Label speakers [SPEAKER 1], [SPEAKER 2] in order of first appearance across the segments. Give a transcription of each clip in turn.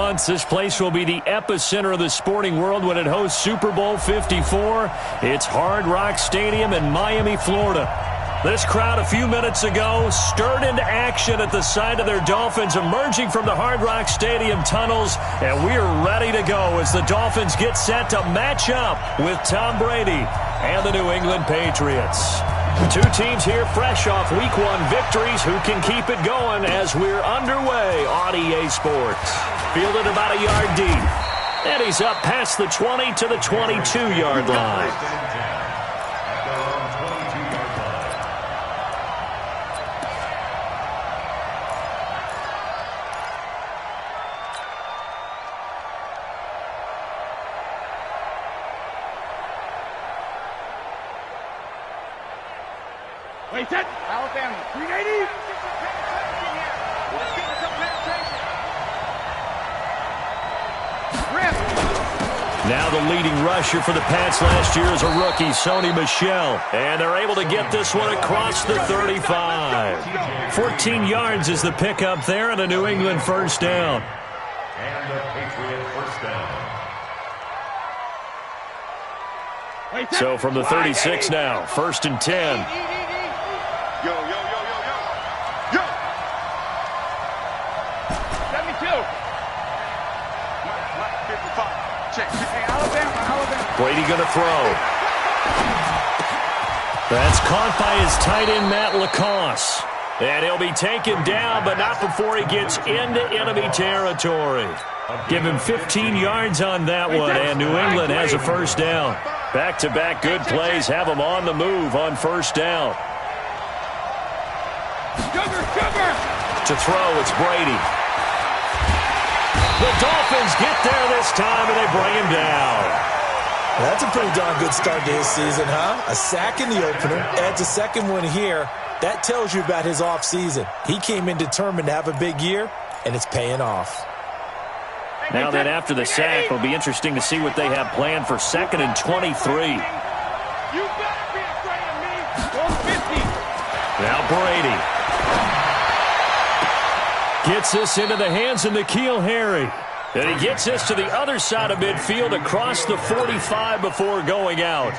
[SPEAKER 1] months, this place will be the epicenter of the sporting world when it hosts Super Bowl 54. It's Hard Rock Stadium in Miami, Florida. This crowd a few minutes ago stirred into action at the sight of their Dolphins emerging from the Hard Rock Stadium tunnels, and we're ready to go as the Dolphins get set to match up with Tom Brady and the New England Patriots. Two teams here fresh off Week 1 victories who can keep it going as we're underway on EA Sports. Fielded about a yard deep, and he's up past the 20 to the 22-yard line.
[SPEAKER 2] Wait, set. Alabama, 380.
[SPEAKER 1] Now the leading rusher for the Pats last year is a rookie, Sony Michel. And they're able to get this one across the 35. 14 yards is the pickup there and a New England first down.
[SPEAKER 3] And a Patriot first down.
[SPEAKER 1] So from the 36 now, 1st and 10.
[SPEAKER 2] Yo, yo, yo, yo, yo. Yo. 72. 55. Check. Hey, Alabama.
[SPEAKER 1] Brady going to throw. That's caught by his tight end, Matt LaCosse. And he'll be taken down, but not before he gets into enemy territory. Give him 15 yards on that one, and New England has a first down. Back-to-back good plays have them on the move on first down. To throw, it's Brady. The Dolphins get there this time, and they bring him down.
[SPEAKER 4] That's a pretty darn good start to his season, huh? A sack in the opener, adds a second one here. That tells you about his offseason. He came in determined to have a big year, and it's paying off.
[SPEAKER 1] Now then, after the sack, it'll be interesting to see what they have planned for 2nd and 23.
[SPEAKER 2] You better be afraid of me. Go 50.
[SPEAKER 1] Now Brady gets this into the hands of N'Keal Harry. And he gets this to the other side of midfield across the 45 before going out.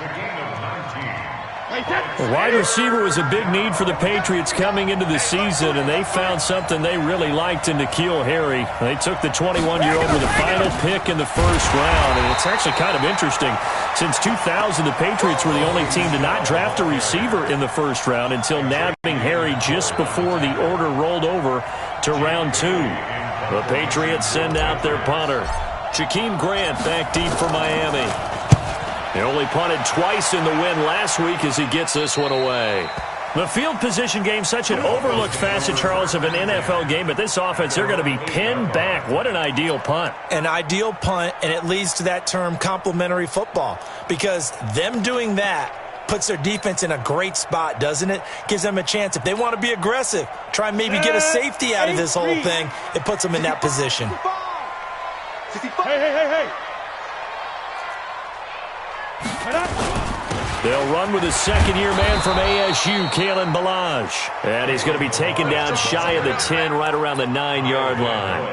[SPEAKER 1] The wide receiver was a big need for the Patriots coming into the season, and they found something they really liked in N'Keal Harry. They took the 21-year-old with a final pick in the first round, and it's actually kind of interesting. Since 2000, the Patriots were the only team to not draft a receiver in the first round until nabbing Harry just before the order rolled over to round 2. The Patriots send out their punter. Jakeem Grant back deep for Miami. He only punted twice in the win last week as he gets this one away. The field position game, such an overlooked facet, Charles, of an NFL game, but this offense, they're going to be pinned back. What an ideal punt.
[SPEAKER 4] An ideal punt, and it leads to that term complementary football, because them doing that puts their defense in a great spot, doesn't it? Gives them a chance. If they want to be aggressive, try and maybe get a safety out of this whole thing, it puts them in that position.
[SPEAKER 2] Hey.
[SPEAKER 1] They'll run with a second-year man from ASU, Kalen Ballage. And he's going to be taken down shy of the 10, right around the 9-yard line.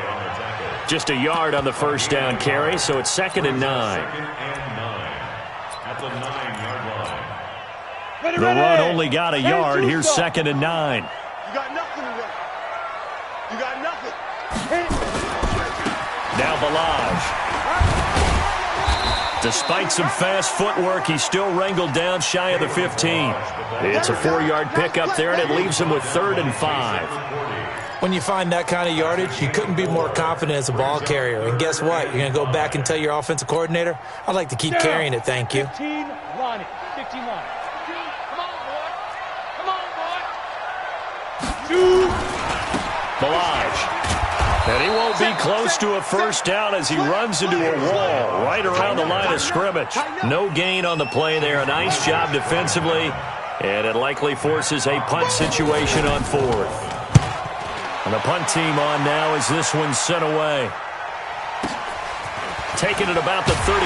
[SPEAKER 1] Just a yard on the first down carry, so it's 2nd and 9.
[SPEAKER 3] At the 9-yard line.
[SPEAKER 1] The run only got a yard. Here's 2nd and 9.
[SPEAKER 2] You got nothing to run. You got nothing.
[SPEAKER 1] Now Ballage. Despite some fast footwork, he's still wrangled down shy of the 15. It's a 4-yard pickup there, and it leaves him with 3rd and 5.
[SPEAKER 4] When you find that kind of yardage, you couldn't be more confident as a ball carrier. And guess what? You're going to go back and tell your offensive coordinator, I'd like to keep carrying it, thank you.
[SPEAKER 2] 15 line it. 15 line. Come on, boy. Come on, boy.
[SPEAKER 1] Ballage. And he won't be close to a first down as he runs into a wall right around the line of scrimmage. No gain on the play there. A nice job defensively. And it likely forces a punt situation on 4th. And the punt team on now as this one's sent away. Taking it about the 36.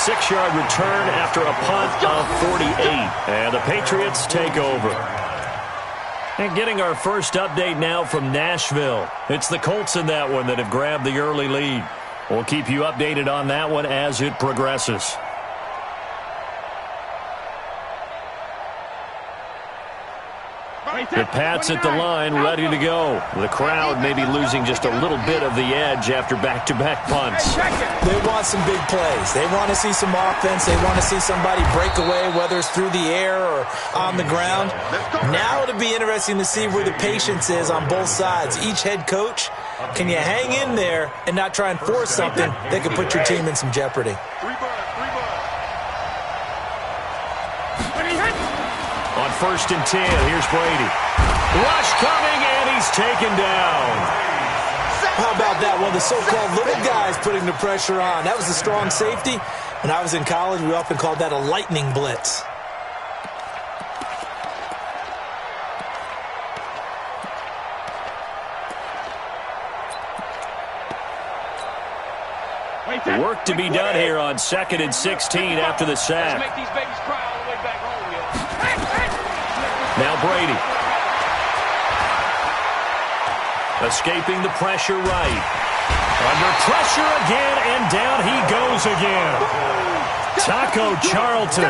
[SPEAKER 1] 6-yard return after a punt of 48. And the Patriots take over. And getting our first update now from Nashville. It's the Colts in that one that have grabbed the early lead. We'll keep you updated on that one as it progresses. The Pats at the line, ready to go. The crowd may be losing just a little bit of the edge after back-to-back punts.
[SPEAKER 4] They want some big plays. They want to see some offense. They want to see somebody break away, whether it's through the air or on the ground. Now it'll be interesting to see where the patience is on both sides. Each head coach, can you hang in there and not try and force something that could put your team in some jeopardy?
[SPEAKER 1] On 1st and 10, here's Brady. Rush coming, and he's taken down.
[SPEAKER 4] How about that? One of the so-called little guys putting the pressure on. That was a strong safety. When I was in college, we often called that a lightning blitz.
[SPEAKER 1] Work to be done here on 2nd and 16 after the sack.
[SPEAKER 2] Let's make these babies cry all the way back home, yo.
[SPEAKER 1] Now Brady. Escaping the pressure right. Under pressure again, and down he goes again. Taco Charlton.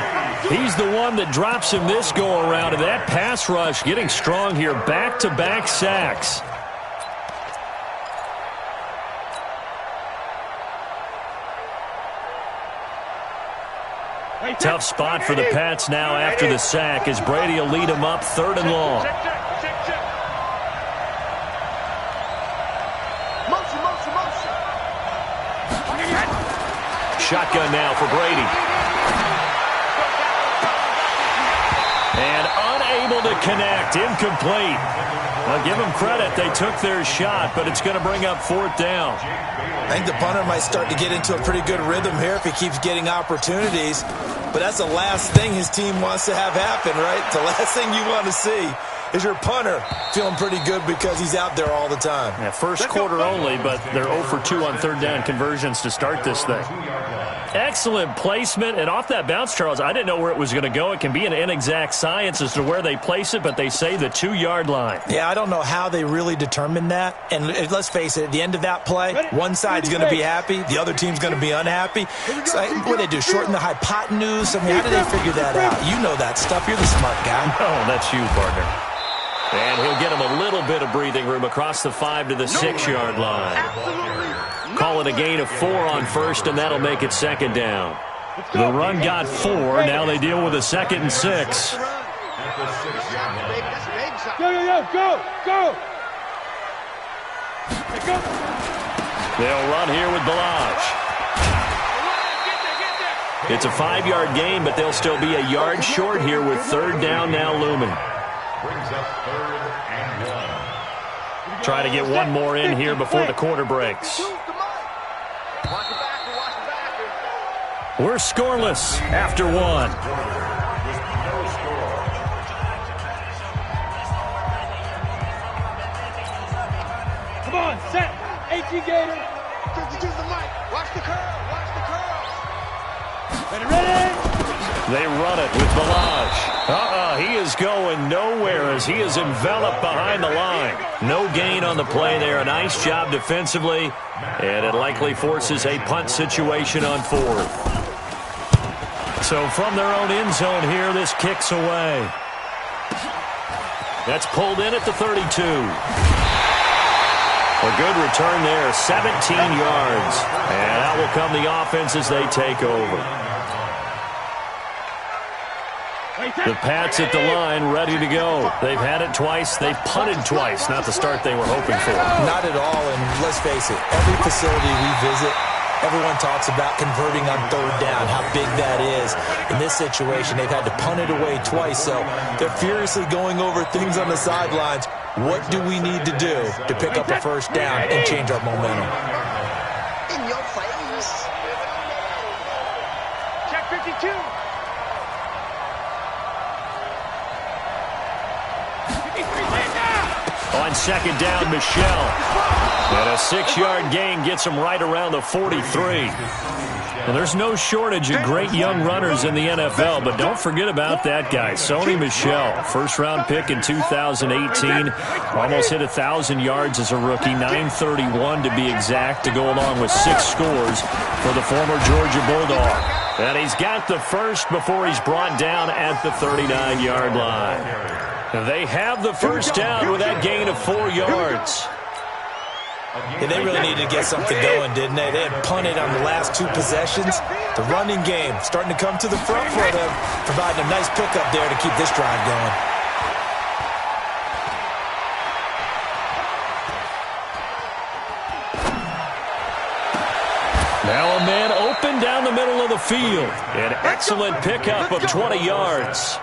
[SPEAKER 1] He's the one that drops him this go-around, and that pass rush getting strong here. Back-to-back sacks. Tough spot for the Pats now after the sack as Brady will lead them up 3rd and long. Shotgun now for Brady. And unable to connect. Incomplete. I'll give them credit. They took their shot, but it's going to bring up 4th down.
[SPEAKER 4] I think the punter might start to get into a pretty good rhythm here if he keeps getting opportunities. But that's the last thing his team wants to have happen, right? The last thing you want to see is your punter feeling pretty good because he's out there all the time.
[SPEAKER 1] Yeah, first quarter only, but they're 0 for 2 on 3rd down conversions to start this thing. Excellent placement, and off that bounce, Charles, I didn't know where it was going to go. It can be an inexact science as to where they place it, but they say the 2-yard line.
[SPEAKER 4] Yeah, I don't know how they really determine that. And let's face it, at the end of that play, one side's going to be happy, the other team's going to be unhappy. So, what do they do, shorten the hypotenuse? I mean, how do they figure that out? You know that stuff. You're the smart guy.
[SPEAKER 1] Oh, that's you, partner. And he'll get him a little bit of breathing room across the 5 to the 6-yard line. Call it a gain of 4 on 1st, and that'll make it 2nd down. The run got 4. Now they deal with a 2nd and 6.
[SPEAKER 2] Go.
[SPEAKER 1] They'll run here with Balaj. It's a 5-yard gain, but they'll still be a yard short here with 3rd down now looming.
[SPEAKER 3] Brings up 3rd and 1.
[SPEAKER 1] Try to get one more in here before the quarter breaks. We're scoreless after 1.
[SPEAKER 2] Come on, set. 18 Gator.
[SPEAKER 5] Watch the curl.
[SPEAKER 2] Ready?
[SPEAKER 1] They run it with Balaj. He is going nowhere as he is enveloped behind the line. No gain on the play there. A nice job defensively, and it likely forces a punt situation on 4th. So from their own end zone here, this kicks away. That's pulled in at the 32. A good return there, 17 yards. And out will come the offense as they take over. The Pats at the line, ready to go. They've had it twice. They've punted twice. Not the start they were hoping for.
[SPEAKER 4] Not at all, and let's face it, every facility we visit, everyone talks about converting on 3rd down, how big that is. In this situation, they've had to punt it away twice, so they're furiously going over things on the sidelines. What do we need to do to pick up a 1st down and change our momentum?
[SPEAKER 5] In your face.
[SPEAKER 2] Check 52.
[SPEAKER 1] On 2nd down, Michelle. And a 6-yard gain gets him right around the 43. Well, there's no shortage of great young runners in the NFL, but don't forget about that guy, Sony Michel. First-round pick in 2018. Almost hit 1,000 yards as a rookie, 931 to be exact, to go along with 6 scores for the former Georgia Bulldog. And he's got the first before he's brought down at the 39-yard line. They have the first down with that gain of 4 yards.
[SPEAKER 4] Yeah, they really needed to get something going, didn't they? They had punted on the last 2 possessions. The running game starting to come to the front for them, providing a nice pickup there to keep this drive going.
[SPEAKER 1] Now a man open down the middle of the field. An excellent pickup of 20 yards.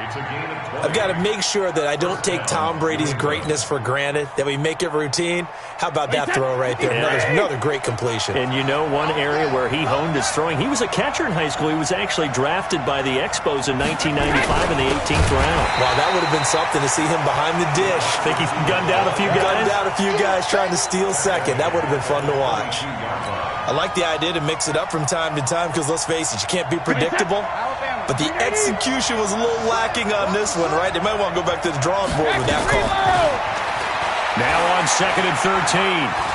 [SPEAKER 4] I've got to make sure that I don't take Tom Brady's greatness for granted, that we make it routine. How about that throw right there? Another great completion.
[SPEAKER 1] And you know one area where he honed his throwing? He was a catcher in high school. He was actually drafted by the Expos in 1995 in the 18th round.
[SPEAKER 4] Wow, that would have been something to see him behind the dish.
[SPEAKER 1] Think he gunned down a few guys?
[SPEAKER 4] Gunned down a few guys trying to steal second. That would have been fun to watch. I like the idea to mix it up from time to time because, let's face it, you can't be predictable. But the execution was a little lacking on this one, right? They might want to go back to the drawing board with that call.
[SPEAKER 1] Now on 2nd and 13,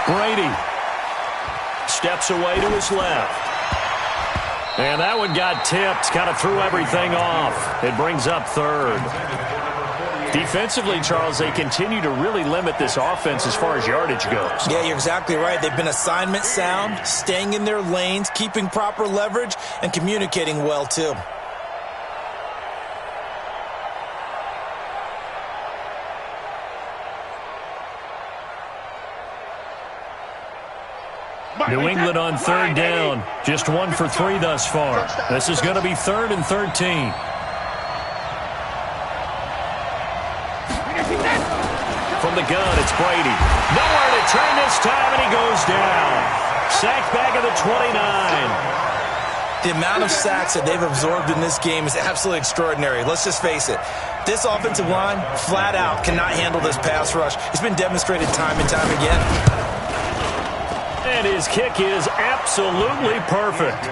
[SPEAKER 1] Brady steps away to his left. And that one got tipped, kind of threw everything off. It brings up 3rd. Defensively, Charles, they continue to really limit this offense as far as yardage goes.
[SPEAKER 4] Yeah, you're exactly right. They've been assignment sound, staying in their lanes, keeping proper leverage, and communicating well, too.
[SPEAKER 1] New England on 3rd down. Just 1 for 3 thus far. This is going to be 3rd and 13. From the gun, it's Brady. Nowhere to turn this time, and he goes down. Sacked back at the 29.
[SPEAKER 4] The amount of sacks that they've absorbed in this game is absolutely extraordinary. Let's just face it. This offensive line, flat out, cannot handle this pass rush. It's been demonstrated time and time again.
[SPEAKER 1] And his kick is absolutely perfect.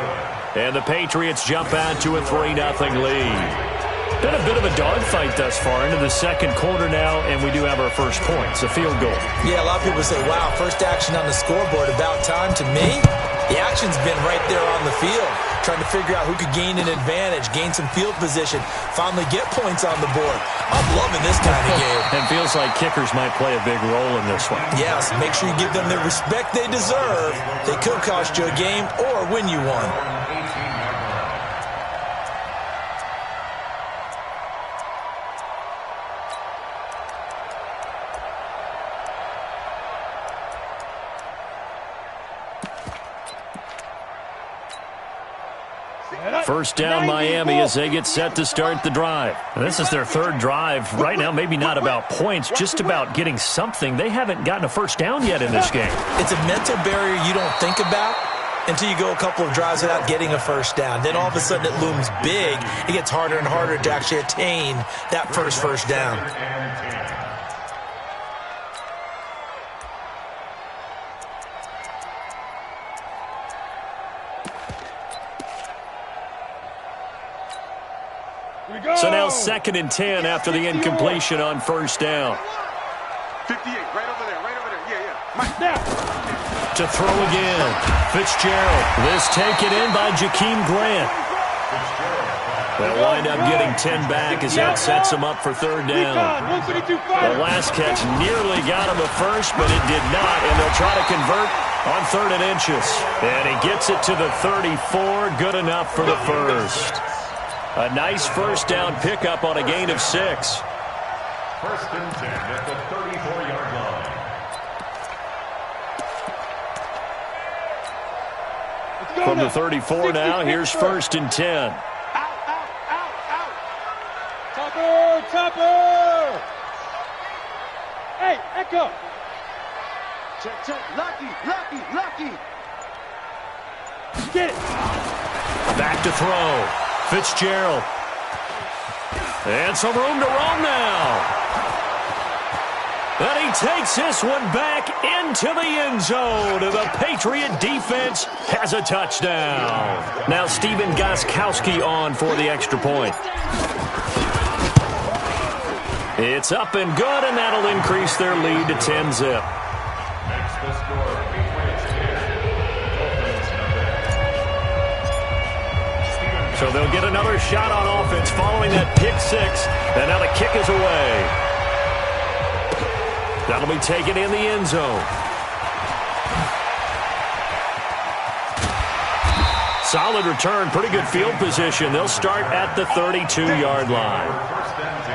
[SPEAKER 1] And the Patriots jump out to a 3-0 lead. Been a bit of a dogfight thus far into the 2nd quarter now, and we do have our first points, a field goal.
[SPEAKER 4] Yeah, a lot of people say, wow, first action on the scoreboard, about time. To me, the action's been right there on the field, trying to figure out who could gain an advantage, gain some field position, finally get points on the board. I'm loving this kind of game.
[SPEAKER 1] It feels like kickers might play a big role in this one.
[SPEAKER 4] Yes, make sure you give them the respect they deserve. They could cost you a game or win you one.
[SPEAKER 1] First down, Miami, as they get set to start the drive. This is their 3rd drive. Right now, maybe not about points, just about getting something. They haven't gotten a first down yet in this game.
[SPEAKER 4] It's a mental barrier you don't think about until you go a couple of drives without getting a first down. Then all of a sudden it looms big. It gets harder and harder to actually attain that first down.
[SPEAKER 1] So now 2nd and 10 after the incompletion on first down.
[SPEAKER 2] 58, right over there, yeah. Mike, now.
[SPEAKER 1] To throw again, Fitzgerald. This taken in by Jakeem Grant. They'll wind up getting 10 back as that sets him up for 3rd down. The last catch nearly got him a first, but it did not, and they'll try to convert on 3rd and inches. And he gets it to the 34, good enough for the first. A nice first down pickup on a gain of 6.
[SPEAKER 3] 1st and 10 at the 34-yard line.
[SPEAKER 1] From the 34 now, here's 1st and 10.
[SPEAKER 2] Out. Topper. Hey, Echo. Check. Lucky. Get it.
[SPEAKER 1] Back to throw. Fitzgerald. And some room to roam now. And he takes this one back into the end zone. The Patriot defense has a touchdown. Now Steven Gostkowski on for the extra point. It's up and good, and that'll increase their lead to 10-zip.
[SPEAKER 3] Makes the score Patriots 10, Dolphins 7.
[SPEAKER 1] So they'll get another shot on offense following that pick six, and now the kick is away. That'll be taken in the end zone. Solid return, pretty good field position. They'll start at the 32-yard line.
[SPEAKER 3] First and 10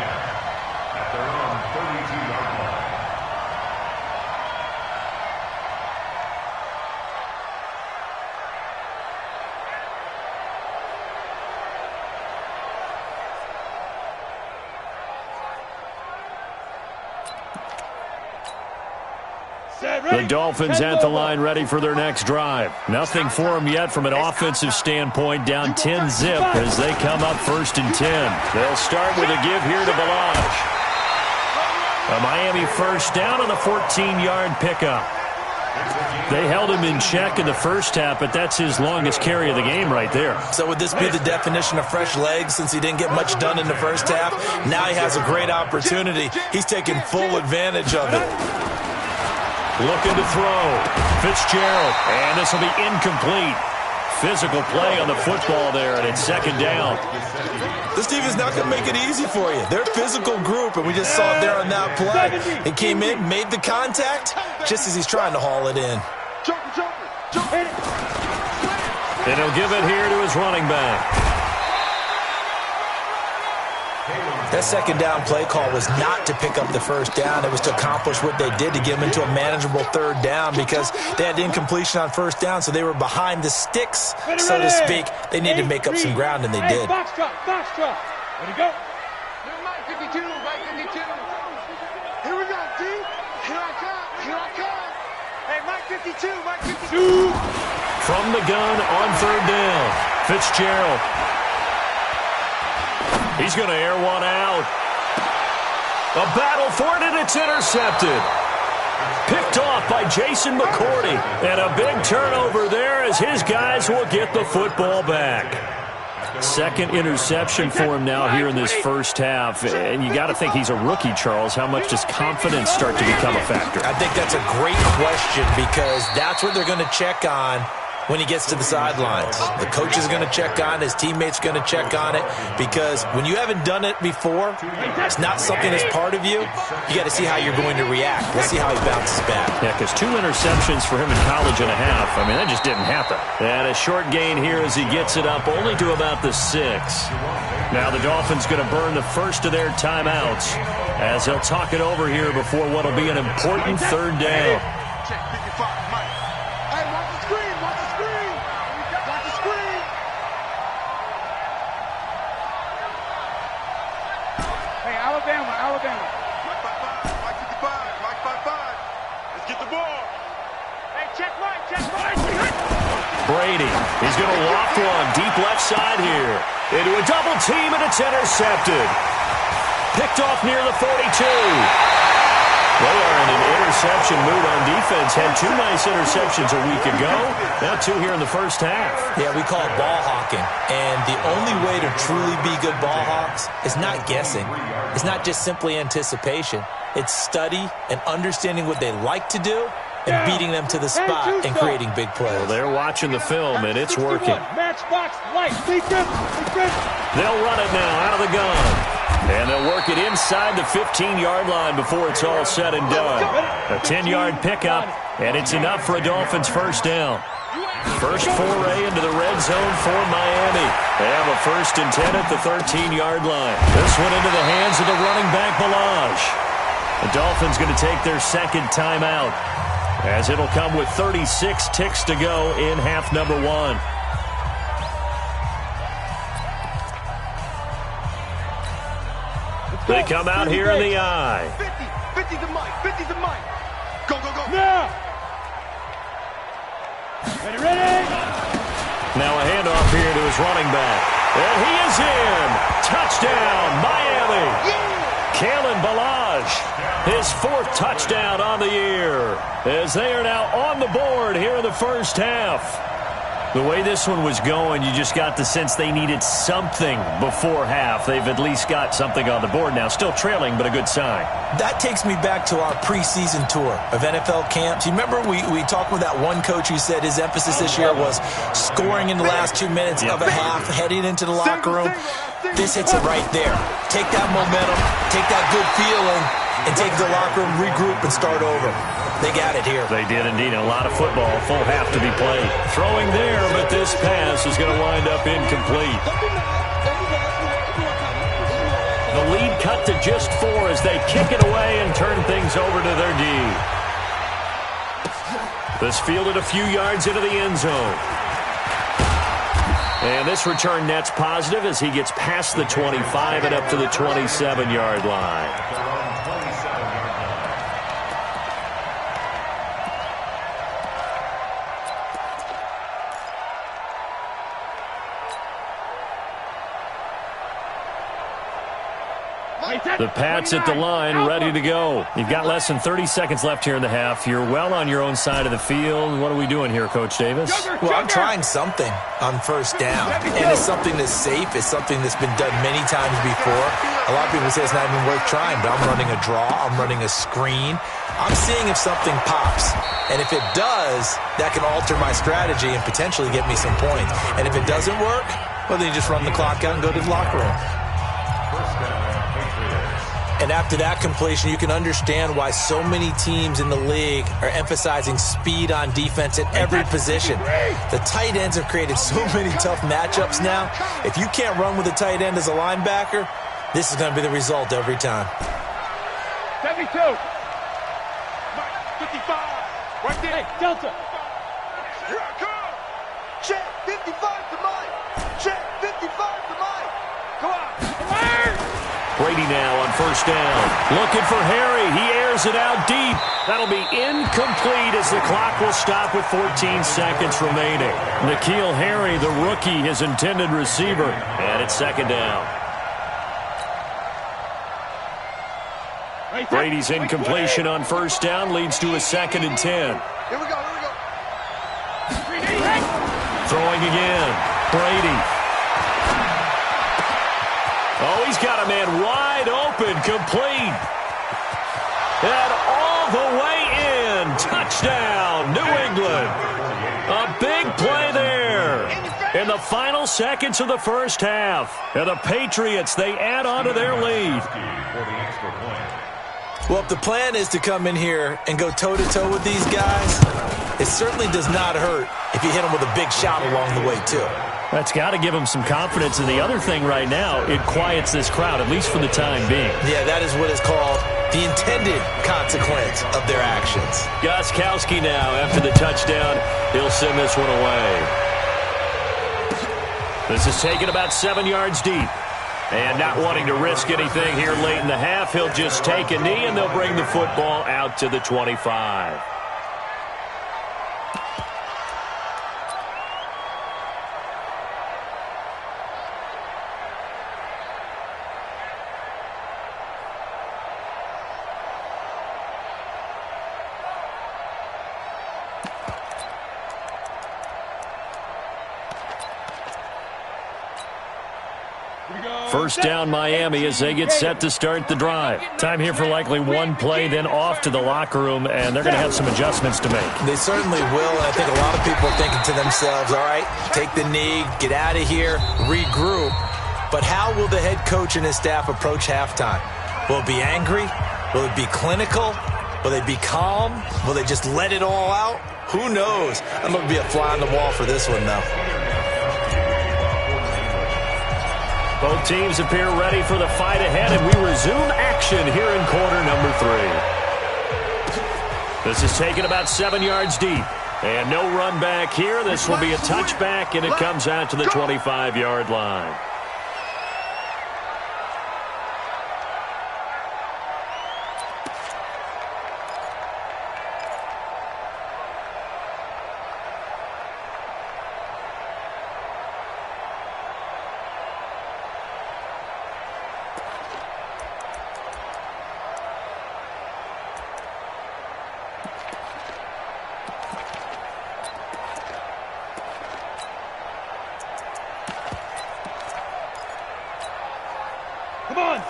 [SPEAKER 3] at their own 32-yard line.
[SPEAKER 1] The Dolphins at the line ready for their next drive. Nothing for them yet from an offensive standpoint, down 10-zip as they come up 1st and 10. They'll start with a give here to Balaj. A Miami first down on the 14-yard pickup. They held him in check in the first half, but that's his longest carry of the game right there.
[SPEAKER 4] So would this be the definition of fresh legs since he didn't get much done in the first half? Now he has a great opportunity. He's taking full advantage of it.
[SPEAKER 1] Looking to throw. Fitzgerald. And this will be incomplete. Physical play on the football there, and it's 2nd down.
[SPEAKER 4] This team is not going to make it easy for you. They're a phisical group, and we just saw it there on that play. He came in, made the contact, just as he's trying to haul it in.
[SPEAKER 1] And he'll give it here to his running back.
[SPEAKER 4] That 2nd down play call was not to pick up the 1st down. It was to accomplish what they did to get them into a manageable 3rd down because they had incompletion on 1st down, so they were behind the sticks, so to speak. They needed to make up some ground, and they did.
[SPEAKER 2] Box drop. Ready, go.
[SPEAKER 5] Mike 52, Mike 52. Here we go, D. Here I come. Hey, Mike 52, Mike 52.
[SPEAKER 1] From the gun on 3rd down. Fitzgerald. He's going to air one out. A battle for it, and it's intercepted. Picked off by Jason McCourty. And a big turnover there as his guys will get the football back. 2nd interception for him now here in this first half. And you got to think he's a rookie, Charles. How much does confidence start to become a factor?
[SPEAKER 4] I think that's a great question because that's what they're going to check on when he gets to the sidelines. The coach is going to check on it. His teammates going to check on it because when you haven't done it before, it's not something that's part of you. You got to see how you're going to react. We'll see how he bounces back.
[SPEAKER 1] Yeah, because 2 interceptions for him in college and a half. I mean, that just didn't happen. And a short gain here as he gets it up only to about the 6. Now the Dolphins going to burn the first of their timeouts as they'll talk it over here before what will be an important 3rd down.
[SPEAKER 2] Alabama.
[SPEAKER 5] Mike 55, Mike 55. Let's get the ball.
[SPEAKER 2] Hey, check right.
[SPEAKER 1] Brady, he's going to loft one deep left side here. Into a double team, and it's intercepted. Picked off near the 42. They are in an interception mood on defense. Had 2 nice interceptions a week ago. Now 2 here in the first half.
[SPEAKER 4] Yeah, we call it ball hawking. And the only way to truly be good ball hawks is not guessing. It's not just simply anticipation. It's study and understanding what they like to do and beating them to the spot and creating big plays.
[SPEAKER 1] Well, they're watching the film, and it's working.
[SPEAKER 2] Matchbox light.
[SPEAKER 1] They'll run it now out of the gun. And they'll work it inside the 15-yard line before it's all said and done. A 10-yard pickup, and it's enough for a Dolphins 1st down. First foray into the red zone for Miami. They have a 1st and 10 at the 13-yard line. This one into the hands of the running back, Balaj. The Dolphins going to take their 2nd timeout as it'll come with 36 ticks to go in half number 1. They come out here in the eye.
[SPEAKER 5] 50 to Mike. Go.
[SPEAKER 2] Now. Ready.
[SPEAKER 1] Now a handoff here to his running back. And he is in. Touchdown, Miami. Kalen Ballage, his 4th touchdown on the year, as they are now on the board here in the first half. The way this one was going, you just got the sense they needed something before half. They've at least got something on the board now. Still trailing, but a good sign.
[SPEAKER 4] That takes me back to our preseason tour of NFL camps. You remember we talked with that one coach who said his emphasis this year was scoring in the last 2 minutes of a half, heading into the locker room. This hits it right there. Take that momentum, take that good feeling, and take the locker room, regroup, and start over. They got it here.
[SPEAKER 1] They did indeed. A lot of football, full half to be played. Throwing there, but this pass is going to wind up incomplete. The lead cut to just 4 as they kick it away and turn things over to their D. This fielded a few yards into the end zone. And this return net's positive as he gets past the 25 and up to the 27-yard line. The Pats at the line, ready to go. You've got less than 30 seconds left here in the half. You're well on your own side of the field. What are we doing here, Coach Davis?
[SPEAKER 4] Well, I'm trying something on first down. And it's something that's safe. It's something that's been done many times before. A lot of people say it's not even worth trying, but I'm running a draw. I'm running a screen. I'm seeing if something pops. And if it does, that can alter my strategy and potentially get me some points. And if it doesn't work, well, then you just run the clock out and go to the locker room. And after that completion, you can understand why so many teams in the league are emphasizing speed on defense at every position. The tight ends have created so many tough matchups now. If you can't run with a tight end as a linebacker, this is going to be the result every time.
[SPEAKER 5] 72. 55. Right there. Hey, Delta. Here I come. Check 55 to Mike. Check 55 to Mike. Go out.
[SPEAKER 1] Brady now on first down. Looking for Harry. He airs it out deep. That'll be incomplete as the clock will stop with 14 seconds remaining. N'Keal Harry, the rookie, his intended receiver. And it's second down. Brady's incompletion on first down leads to a 2nd and 10.
[SPEAKER 5] Here we go.
[SPEAKER 1] Throwing again. Brady. Oh, he's got a man wide open, complete. And all the way in. Touchdown, New England. A big play there in the final seconds of the first half. And the Patriots, they add on to their lead.
[SPEAKER 4] Well, if the plan is to come in here and go toe-to-toe with these guys, it certainly does not hurt if you hit them with a big shot along the way, too.
[SPEAKER 1] That's got to give them some confidence. And the other thing right now, it quiets this crowd, at least for the time being.
[SPEAKER 4] Yeah, that is what is called the intended consequence of their actions.
[SPEAKER 1] Gostkowski now, after the touchdown, he'll send this one away. This is taken about 7 yards deep. And not wanting to risk anything here late in the half, he'll just take a knee, and they'll bring the football out to the 25. First down, Miami, as they get set to start the drive. Time here for likely one play, then off to the locker room, and they're going to have some adjustments to make.
[SPEAKER 4] They certainly will, and I think a lot of people are thinking to themselves, all right, take the knee, get out of here, regroup. But how will the head coach and his staff approach halftime? Will it be angry? Will it be clinical? Will they be calm? Will they just let it all out? Who knows? I'm going to be a fly on the wall for this one, though.
[SPEAKER 1] Both teams appear ready for the fight ahead, and we resume action here in quarter number 3. This is taken about 7 yards deep. And no run back here. This will be a touchback, and it comes out to the 25-yard line.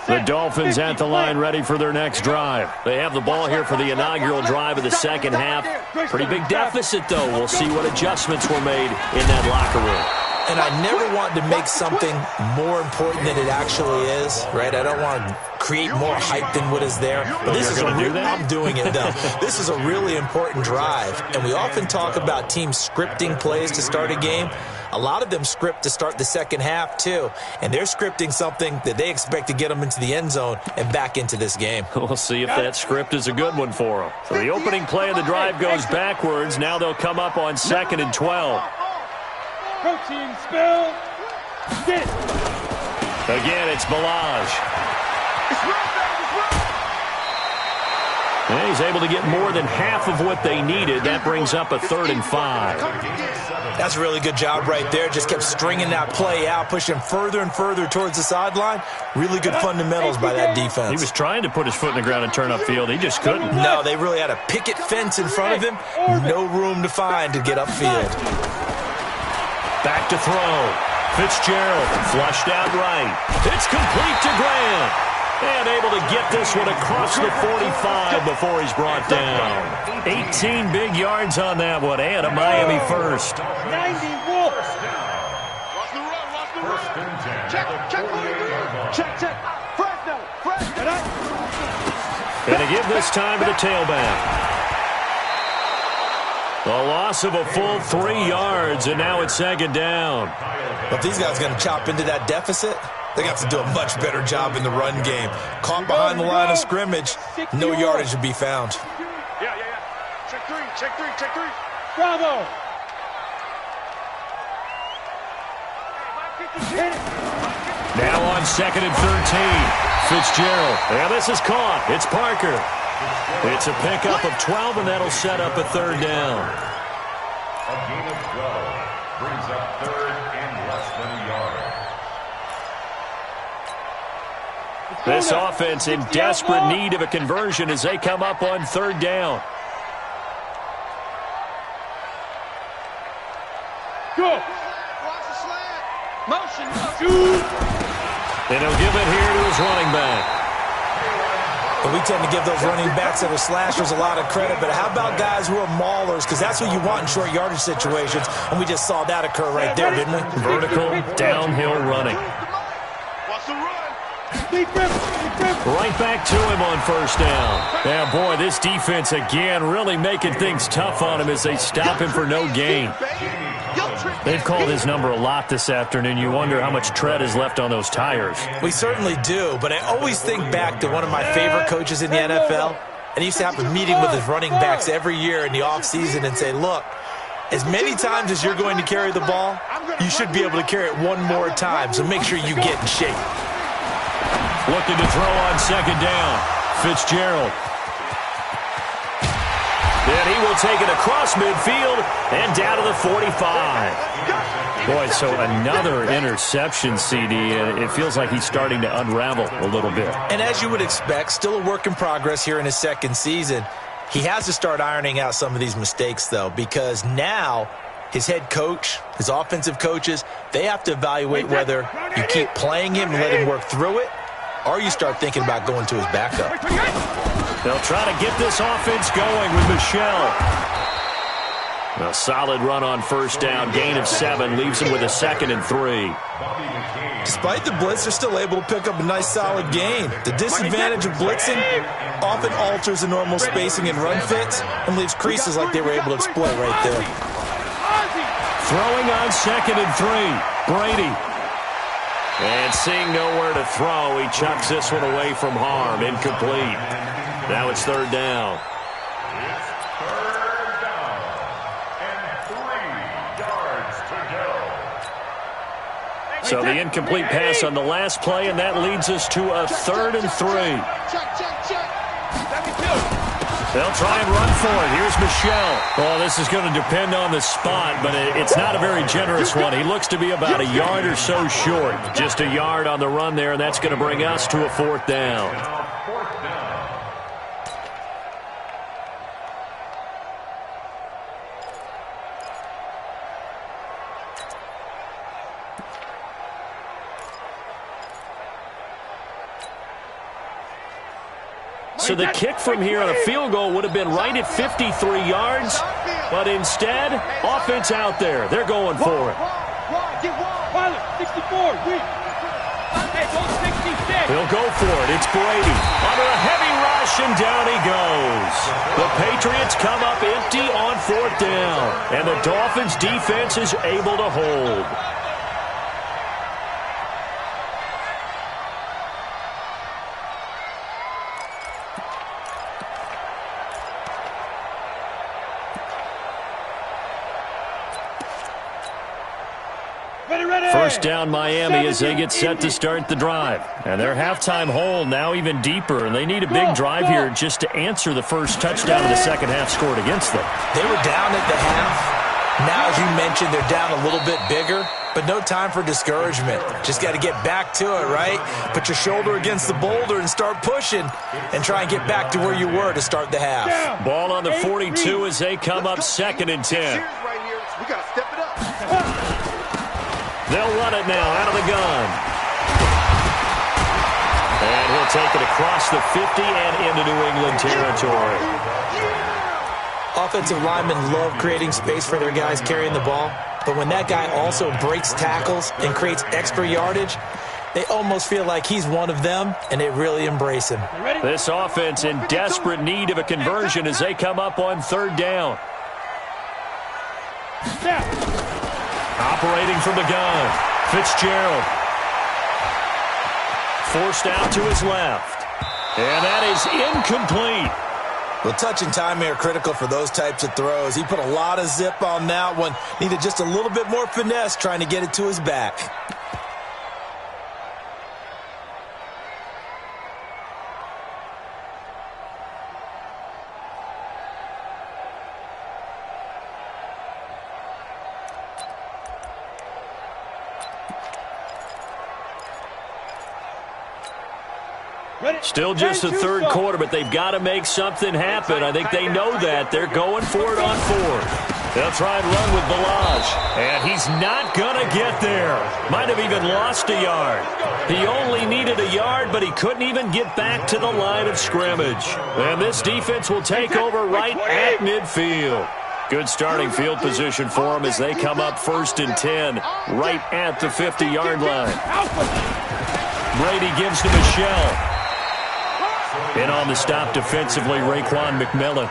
[SPEAKER 1] The Dolphins at the line ready for their next drive. They have the ball here for the inaugural drive of the second half. Pretty big deficit, though. We'll see what adjustments were made in that locker room.
[SPEAKER 4] And I never want to make something more important than it actually is, right? I don't want to create more hype than what is there. But this is I'm doing it, though. This is a really important drive. And we often talk about teams scripting plays to start a game. A lot of them script to start the second half, too. And they're scripting something that they expect to get them into the end zone and back into this game.
[SPEAKER 1] We'll see if that script is a good one for them. So the opening play of the drive goes backwards. Now they'll come up on 2nd and 12.
[SPEAKER 2] Protein spill. Sit.
[SPEAKER 1] Again, it's Balaj. And he's able to get more than half of what they needed. That brings up a 3rd and 5.
[SPEAKER 4] That's a really good job right there. Just kept stringing that play out, pushing further and further towards the sideline. Really good fundamentals by that defense.
[SPEAKER 1] He was trying to put his foot in the ground and turn upfield. He just couldn't.
[SPEAKER 4] No, they really had a picket fence in front of him. No room to find to get upfield.
[SPEAKER 1] Back to throw. Fitzgerald flushed out right. It's complete to Grant. And able to get this one across the 45 before he's brought down. 18 big yards on that one, and a Miami first.
[SPEAKER 2] 90 Wolves.
[SPEAKER 5] Watch the run, watch the run. Check. Fresno.
[SPEAKER 1] Gonna give this time to the tailback. A loss of a full 3 yards, and now it's 2nd down.
[SPEAKER 4] If these guys are going to chop into that deficit, they got to do a much better job in the run game. Caught behind the line of scrimmage, no yardage to be found.
[SPEAKER 5] Yeah. Check three.
[SPEAKER 2] Bravo.
[SPEAKER 1] Now on 2nd and 13. Fitzgerald. Yeah, this is caught. It's Parker. It's a pickup of 12, and that'll set up a 3rd down.
[SPEAKER 3] A gain of 12 brings up 3rd and less than a yard.
[SPEAKER 1] This offense in desperate need of a conversion as they come up on 3rd down.
[SPEAKER 2] Go.
[SPEAKER 5] Watch the slant.
[SPEAKER 2] Motion.
[SPEAKER 1] And he'll give it here to his running back.
[SPEAKER 4] But we tend to give those running backs that are slashers a lot of credit. But how about guys who are maulers? Because that's what you want in short yardage situations. And we just saw that occur right there, didn't we?
[SPEAKER 1] Vertical, downhill running.
[SPEAKER 5] Watch the run.
[SPEAKER 1] Right back to him on 1st down. Yeah, boy, this defense again really making things tough on him as they stop him for no gain. They've called his number a lot this afternoon. You wonder how much tread is left on those tires.
[SPEAKER 4] We certainly do, but I always think back to one of my favorite coaches in the NFL. And he used to have a meeting with his running backs every year in the offseason and say, look, as many times as you're going to carry the ball, you should be able to carry it one more time, so make sure you get in shape.
[SPEAKER 1] Looking to throw on 2nd down. Fitzgerald. Then he will take it across midfield and down to the 45. Boy, so another interception, CD, and it feels like he's starting to unravel a little bit.
[SPEAKER 4] And as you would expect, still a work in progress here in his 2nd season. He has to start ironing out some of these mistakes, though, because now his head coach, his offensive coaches, they have to evaluate whether you keep playing him and let him work through it, or you start thinking about going to his backup.
[SPEAKER 1] They'll try to get this offense going with Michelle. A solid run on 1st down. Gain of 7 leaves him with a 2nd and 3.
[SPEAKER 4] Despite the blitz, they're still able to pick up a nice solid gain. The disadvantage of blitzing often alters the normal spacing and run fits and leaves creases like they were able to exploit right there.
[SPEAKER 1] Throwing on 2nd and 3. Brady. And seeing nowhere to throw, he chucks this one away from harm. Incomplete. Now it's 3rd down.
[SPEAKER 3] It's 3rd down and 3 yards to go.
[SPEAKER 1] So the incomplete pass on the last play, and that leads us to a 3rd and 3. They'll try and run for it. Here's Michelle. Oh, this is going to depend on the spot, but it's not a very generous one. He looks to be about a yard or so short. Just a yard on the run there, and that's going to bring us to a 4th down. So the kick from here on a field goal would have been right at 53 yards, but instead, offense out there. They're going for it.
[SPEAKER 2] Pilot, 64, weak. Hey, go 66.
[SPEAKER 1] He'll go for it. It's Brady. Under a heavy rush, and down he goes. The Patriots come up empty on 4th down, and the Dolphins' defense is able to hold. First down Miami as they get set to start the drive. And their halftime hole now even deeper, and they need a big drive here just to answer the first touchdown of the second half scored against them.
[SPEAKER 4] They were down at the half. Now, as you mentioned, they're down a little bit bigger, but no time for discouragement. Just got to get back to it, right? Put your shoulder against the boulder and start pushing and try and get back to where you were to start the half.
[SPEAKER 1] Ball on the 42 as they come up 2nd and 10.
[SPEAKER 5] We got to step it up.
[SPEAKER 1] They'll run it now out of the gun. And he'll take it across the 50 and into New England territory.
[SPEAKER 4] Offensive linemen love creating space for their guys carrying the ball, but when that guy also breaks tackles and creates extra yardage, they almost feel like he's one of them, and they really embrace him.
[SPEAKER 1] This offense in desperate need of a conversion as they come up on 3rd down. Operating from the gun, Fitzgerald. Forced out to his left. And that is incomplete.
[SPEAKER 4] Well, touch and timing are critical for those types of throws. He put a lot of zip on that one. Needed just a little bit more finesse trying to get it to his back.
[SPEAKER 1] Still just the 3rd quarter, but they've got to make something happen. I think they know that. They're going for it on 4th. They'll try and run with Balaj. And he's not going to get there. Might have even lost a yard. He only needed a yard, but he couldn't even get back to the line of scrimmage. And this defense will take over right at midfield. Good starting field position for them as they come up 1st and 10, right at the 50-yard line. Brady gives to Michelle. In on the stop defensively, Raekwon McMillan.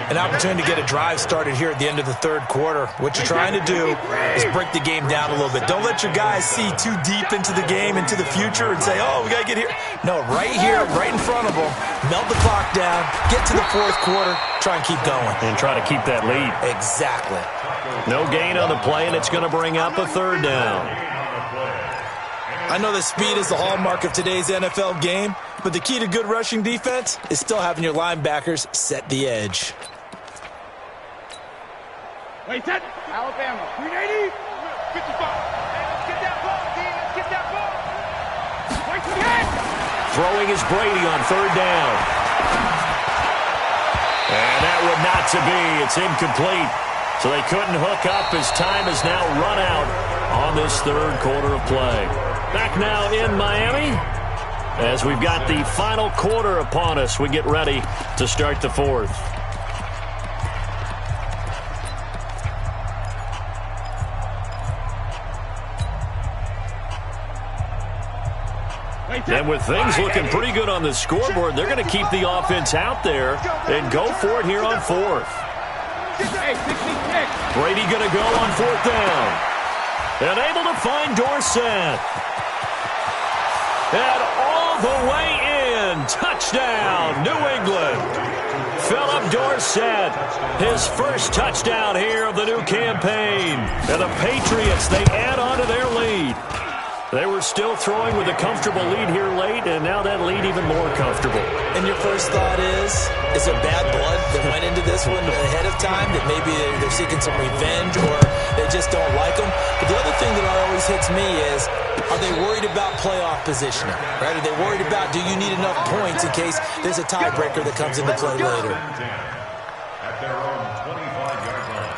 [SPEAKER 4] An opportunity to get a drive started here at the end of the 3rd quarter. What you're trying to do is break the game down a little bit. Don't let your guys see too deep into the game, into the future, and say, oh, we got to get here. No, right here, right in front of them, melt the clock down, get to the 4th quarter, try and keep going.
[SPEAKER 1] And try to keep that lead.
[SPEAKER 4] Exactly.
[SPEAKER 1] No gain on the play, and it's going to bring up a 3rd down.
[SPEAKER 4] I know that speed is the hallmark of today's NFL game, but the key to good rushing defense is still having your linebackers set the edge.
[SPEAKER 2] Wait, set. Alabama. 380. 55.
[SPEAKER 5] Let's get that ball, D. Let's get that ball.
[SPEAKER 2] Wait, again.
[SPEAKER 1] Throwing is Brady on 3rd down. And that would not to be. It's incomplete. So they couldn't hook up as time has now run out on this 3rd quarter of play. Back now in Miami as we've got the final quarter upon us. We get ready to start the 4th. And with things looking pretty good on the scoreboard, they're going to keep the offense out there and go for it here on 4th. Brady going to go on 4th down. And able to find Dorsett. And all the way in. Touchdown, New England. Philip Dorsett, his first touchdown here of the new campaign. And the Patriots, they add on to their lead. They were still throwing with a comfortable lead here late, and now that lead even more comfortable.
[SPEAKER 4] And your first thought is there bad blood that went into this one ahead of time, that maybe they're seeking some revenge or they just don't like them? But the other thing that always hits me is, are they worried about playoff positioning? Right? Are they worried about, do you need enough points in case there's a tiebreaker that comes into play later?
[SPEAKER 3] At their own 25-yard line.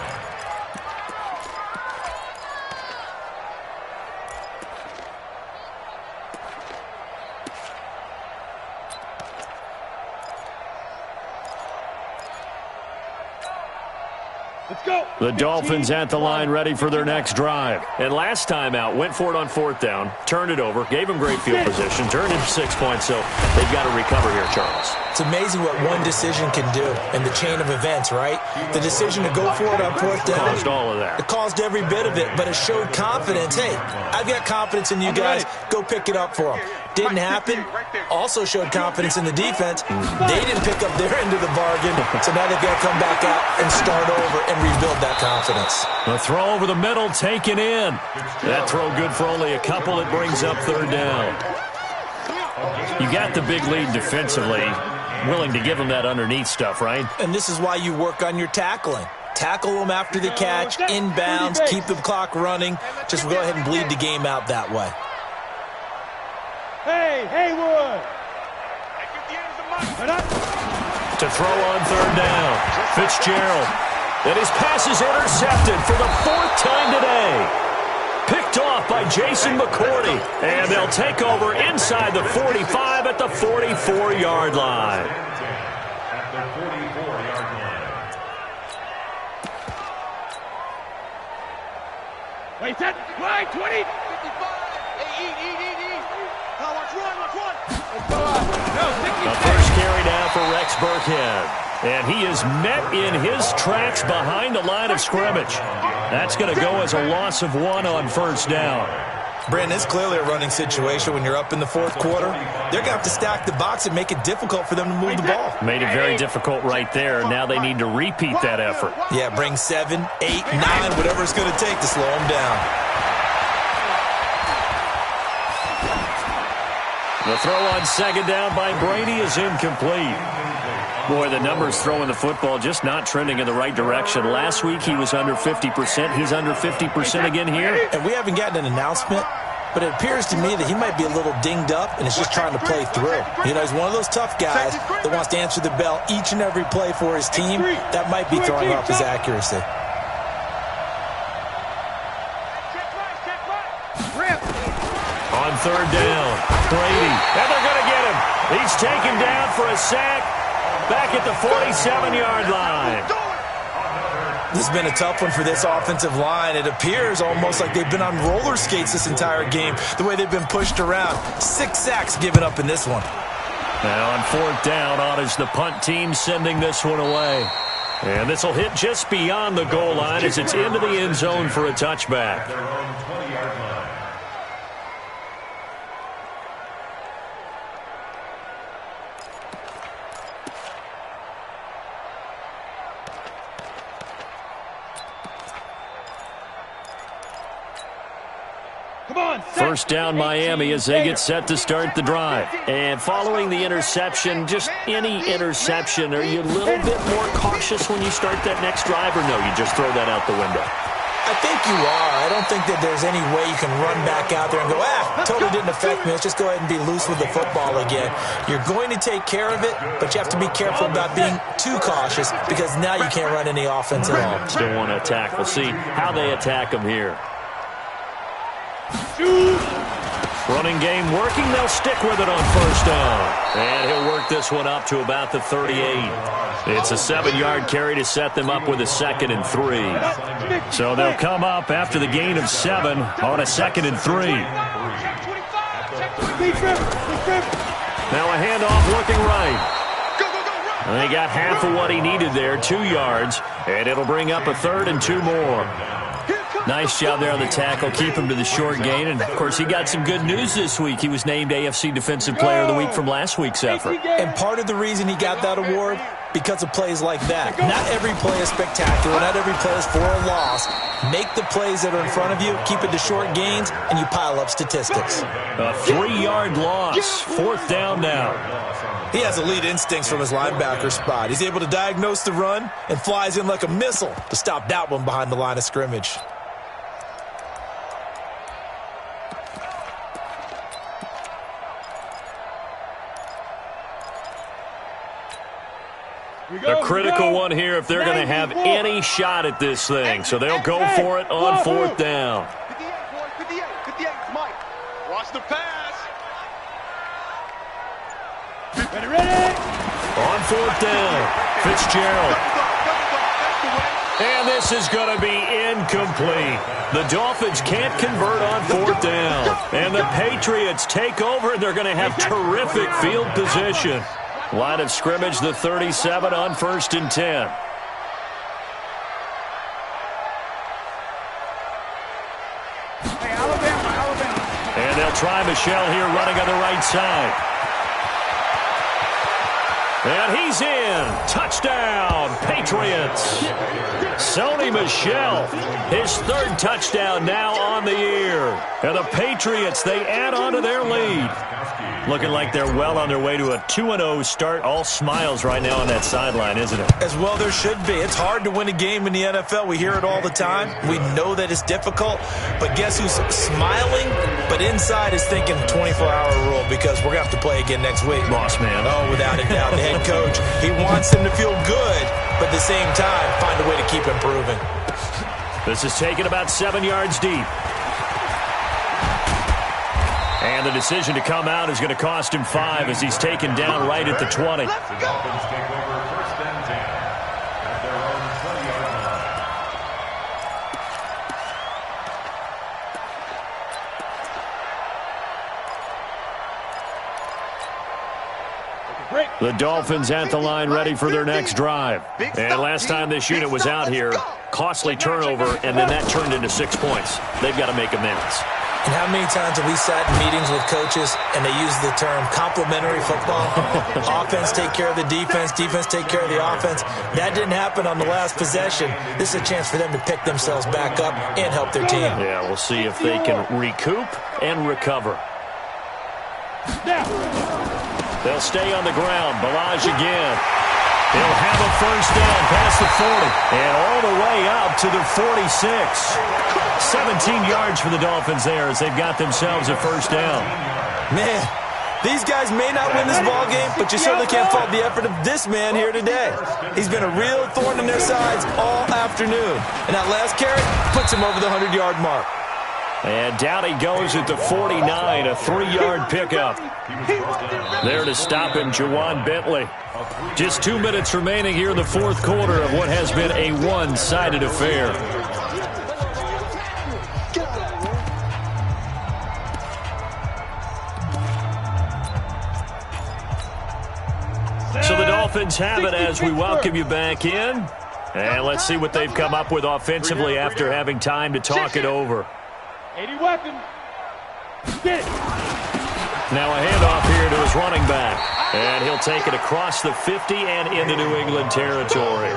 [SPEAKER 1] The Dolphins at the line ready for their next drive. And last time out, went for it on 4th down, turned it over, gave them great field position, turned into 6 points, so they've got to recover here, Charles.
[SPEAKER 4] It's amazing what one decision can do in the chain of events, right? The decision to go for it on 4th down.
[SPEAKER 1] Caused all of that.
[SPEAKER 4] It caused every bit of it, but it showed confidence. Hey, I've got confidence in you guys. Go pick it up for them. Didn't happen. Also showed confidence in the defense. They didn't pick up their end of the bargain, so now they've got to come back out and start over and rebuild that confidence.
[SPEAKER 1] The throw over the middle taken in. That throw good for only a couple. It brings up 3rd down. You got the big lead defensively. Willing to give them that underneath stuff, right?
[SPEAKER 4] And this is why you work on your tackling. Tackle them after the catch, inbounds, keep the clock running. Just go ahead and bleed the game out that way.
[SPEAKER 5] Hey, Haywood!
[SPEAKER 1] To throw on 3rd down. Fitzgerald. And his pass is intercepted for the 4th time today. Picked off by Jason McCourty. And they'll take over inside the 45 at the 44-yard line.
[SPEAKER 3] At the 44-yard line.
[SPEAKER 5] Wait, set, wide, 20, 55. Hey, eat. Oh, watch one. Let's go on. No,
[SPEAKER 1] The first carry down for Rex Burkhead. And he is met in his tracks behind the line of scrimmage. That's going to go as a loss of 1 on 1st down.
[SPEAKER 4] Brandon, it's clearly a running situation when you're up in the 4th quarter. They're going to have to stack the box and make it difficult for them to move the ball.
[SPEAKER 1] Made it very difficult right there. Now they need to repeat that effort.
[SPEAKER 4] Yeah, bring 7, 8, 9, whatever it's going to take to slow them down.
[SPEAKER 1] The throw on 2nd down by Brady is incomplete. Boy, the numbers throwing the football just not trending in the right direction. Last week he was under 50%. He's under 50% again here.
[SPEAKER 4] And we haven't gotten an announcement, but it appears to me that he might be a little dinged up and is just trying to play through. You know, he's one of those tough guys that wants to answer the bell each and every play for his team. That might be throwing off his accuracy.
[SPEAKER 1] On 3rd down, Brady. And they're going to get him. He's taken down for a sack. Back at the 47-yard line.
[SPEAKER 4] This has been a tough one for this offensive line. It appears almost like they've been on roller skates this entire game, the way they've been pushed around. 6 sacks given up in this one.
[SPEAKER 1] Now on 4th down, on is the punt team sending this one away. And this will hit just beyond the goal line as it's into the end zone for a touchback.
[SPEAKER 3] Their own 20-yard line.
[SPEAKER 1] First down Miami as they get set to start the drive. And following the interception, just any interception, are you a little bit more cautious when you start that next drive, or no, you just throw that out the window?
[SPEAKER 4] I think you are. I don't think that there's any way you can run back out there and go, totally didn't affect me. Let's just go ahead and be loose with the football again. You're going to take care of it, but you have to be careful about being too cautious because now you can't run any offense at all.
[SPEAKER 1] Still want to attack. We'll see how they attack them here. Running game working. They'll stick with it on 1st down. And he'll work this one up to about the 38. It's a 7-yard carry to set them up with a 2nd and 3. So they'll come up after the gain of 7 on a 2nd and 3. Now a handoff looking right. And they got half of what he needed there, 2 yards. And it'll bring up a 3rd and 2 more. Nice job there on the tackle, keep him to the short gain. And, of course, he got some good news this week. He was named AFC Defensive Player of the Week from last week's effort.
[SPEAKER 4] And part of the reason he got that award, because of plays like that. Not every play is spectacular. Not every play is for a loss. Make the plays that are in front of you, keep it to short gains, and you pile up statistics.
[SPEAKER 1] A 3-yard loss, 4th down now.
[SPEAKER 4] He has elite instincts from his linebacker spot. He's able to diagnose the run and flies in like a missile to stop that one behind the line of scrimmage.
[SPEAKER 1] A critical one here if they're going to have any shot at this thing. So they'll go for it on 4th down.
[SPEAKER 5] 58, Mike. Watch the pass.
[SPEAKER 2] Ready?
[SPEAKER 1] On 4th down, Fitzgerald. And this is going to be incomplete. The Dolphins can't convert on 4th down. And the Patriots take over, and they're going to have terrific field position. Line of scrimmage, the 37 on 1st and 10. And they'll try Michelle here running on the right side. And he's in. Touchdown, Patriots. Sony Michel, his 3rd touchdown now on the year. And the Patriots, they add on to their lead. Looking like they're well on their way to a 2-0 start. All smiles right now on that sideline, isn't it?
[SPEAKER 4] As well there should be. It's hard to win a game in the NFL. We hear it all the time. We know that it's difficult. But guess who's smiling? But inside is thinking 24-hour rule because we're going to have to play again next week.
[SPEAKER 1] Boss man.
[SPEAKER 4] Oh, without a doubt. The head coach, he wants them to feel good, but at the same time, find a way to keep improving.
[SPEAKER 1] This is taken about 7 yards deep. And the decision to come out is going to cost him 5 as he's taken down right at the 20.
[SPEAKER 3] The Dolphins take over 1st and 10 at their own 20-yard
[SPEAKER 1] line. The Dolphins at the line ready for their next drive. And last time this unit was out here, costly turnover, and then that turned into 6 points. They've got to make amends.
[SPEAKER 4] And how many times have we sat in meetings with coaches and they use the term complementary football? Offense take care of the defense, defense take care of the offense. That didn't happen on the last possession. This is a chance for them to pick themselves back up and help their team.
[SPEAKER 1] Yeah, we'll see if they can recoup and recover. They'll stay on the ground. Balaj again. They'll have a 1st down past the 40 and all the way out to the 46. 17 yards for the Dolphins there as they've got themselves a 1st down.
[SPEAKER 4] Man, these guys may not win this ball game, but you certainly can't fault the effort of this man here today. He's been a real thorn in their sides all afternoon. And that last carry puts him over the 100-yard mark.
[SPEAKER 1] And down he goes at the 49, a 3-yard pickup. There to stop him, Jawan Bentley. Just 2 minutes remaining here in the 4th quarter of what has been a one-sided affair. So the Dolphins have it as we welcome you back in. And let's see what they've come up with offensively after having time to talk it over.
[SPEAKER 2] 80 weapon. Get it.
[SPEAKER 1] Now a handoff here to his running back. And he'll take it across the 50 and into New England territory.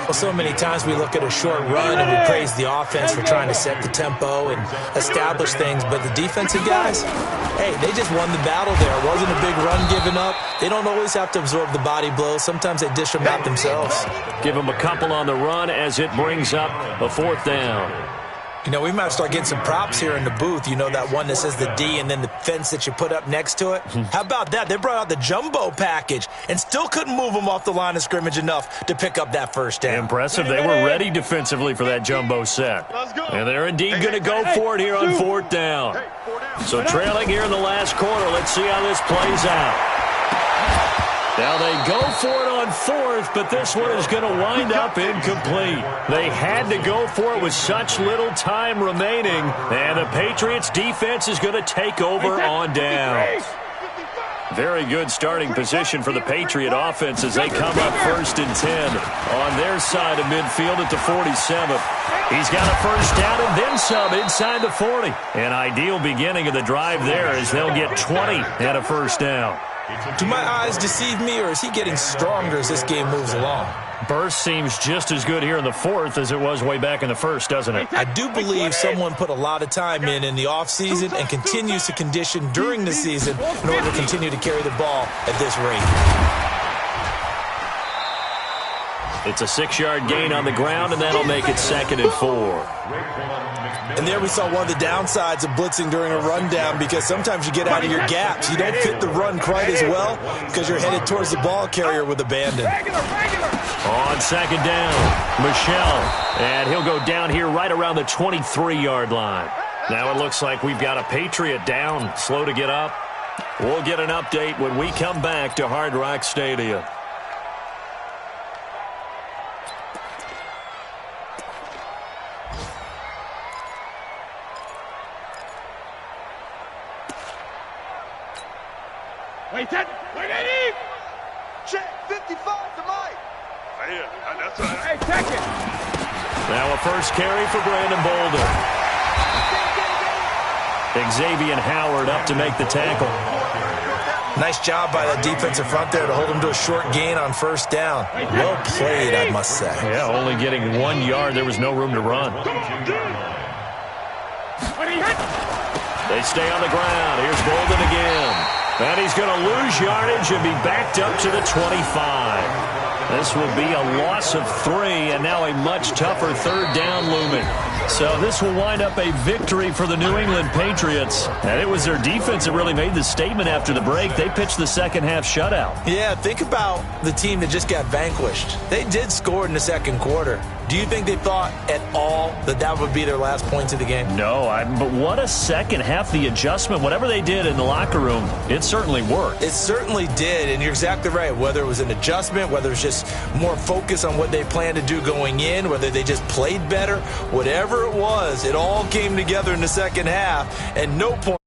[SPEAKER 4] Well, so many times we look at a short run and we praise the offense for trying to set the tempo and establish things. But the defensive guys, hey, they just won the battle there. It wasn't a big run given up. They don't always have to absorb the body blows. Sometimes they dish them out themselves.
[SPEAKER 1] Give them a couple on the run as it brings up a 4th down.
[SPEAKER 4] You know, we might start getting some props here in the booth. You know, that one that says the D and then the fence that you put up next to it? How about that? They brought out the jumbo package and still couldn't move them off the line of scrimmage enough to pick up that 1st down.
[SPEAKER 1] Impressive. They were ready defensively for that jumbo set. And they're indeed going to go for it here on 4th down. So trailing here in the last quarter. Let's see how this plays out. Now they go for it on 4th, but this one is going to wind up incomplete. They had to go for it with such little time remaining, and the Patriots defense is going to take over on downs. Very good starting position for the Patriot offense as they come up 1st and 10 on their side of midfield at the 47. He's got a 1st down and then some inside the 40. An ideal beginning of the drive there as they'll get 20 and a 1st down.
[SPEAKER 4] Do my eyes deceive me, or is he getting stronger as this game moves along?
[SPEAKER 1] Burst seems just as good here in the 4th as it was way back in the 1st, doesn't it?
[SPEAKER 4] I do believe someone put a lot of time in the offseason and continues to condition during the season in order to continue to carry the ball at this rate.
[SPEAKER 1] It's a 6-yard gain on the ground, and that'll make it 2nd and 4.
[SPEAKER 4] And there we saw one of the downsides of blitzing during a rundown because sometimes you get out of your gaps. You don't fit the run quite as well because you're headed towards the ball carrier with abandon.
[SPEAKER 1] On 2nd down, Michel. And he'll go down here right around the 23-yard line. Now it looks like we've got a Patriot down, slow to get up. We'll get an update when we come back to Hard Rock Stadium.
[SPEAKER 5] Wait, that. Wait, Eddie! Check 55 to Mike. That's right. Hey, check it.
[SPEAKER 1] Now a first carry for Brandon Bolden. Xavier Howard up to make the tackle.
[SPEAKER 4] Nice job by the defensive front there to hold him to a short gain on first down. Well played, I must say.
[SPEAKER 1] Yeah, only getting 1 yard. There was no room to run. They stay on the ground. Here's Bolden again. And he's going to lose yardage and be backed up to the 25. This will be a loss of 3, and now a much tougher third down looming. So this will wind up a victory for the New England Patriots. And it was their defense that really made the statement after the break. They pitched the second half shutout.
[SPEAKER 4] Yeah, think about the team that just got vanquished. They did score in the second quarter. Do you think they thought at all that that would be their last points of the game?
[SPEAKER 1] No, but what a second half. The adjustment, whatever they did in the locker room, it certainly worked.
[SPEAKER 4] It certainly did, and you're exactly right. Whether it was an adjustment, whether it's just more focus on what they planned to do going in, whether they just played better, whatever it was, it all came together in the second half, and no point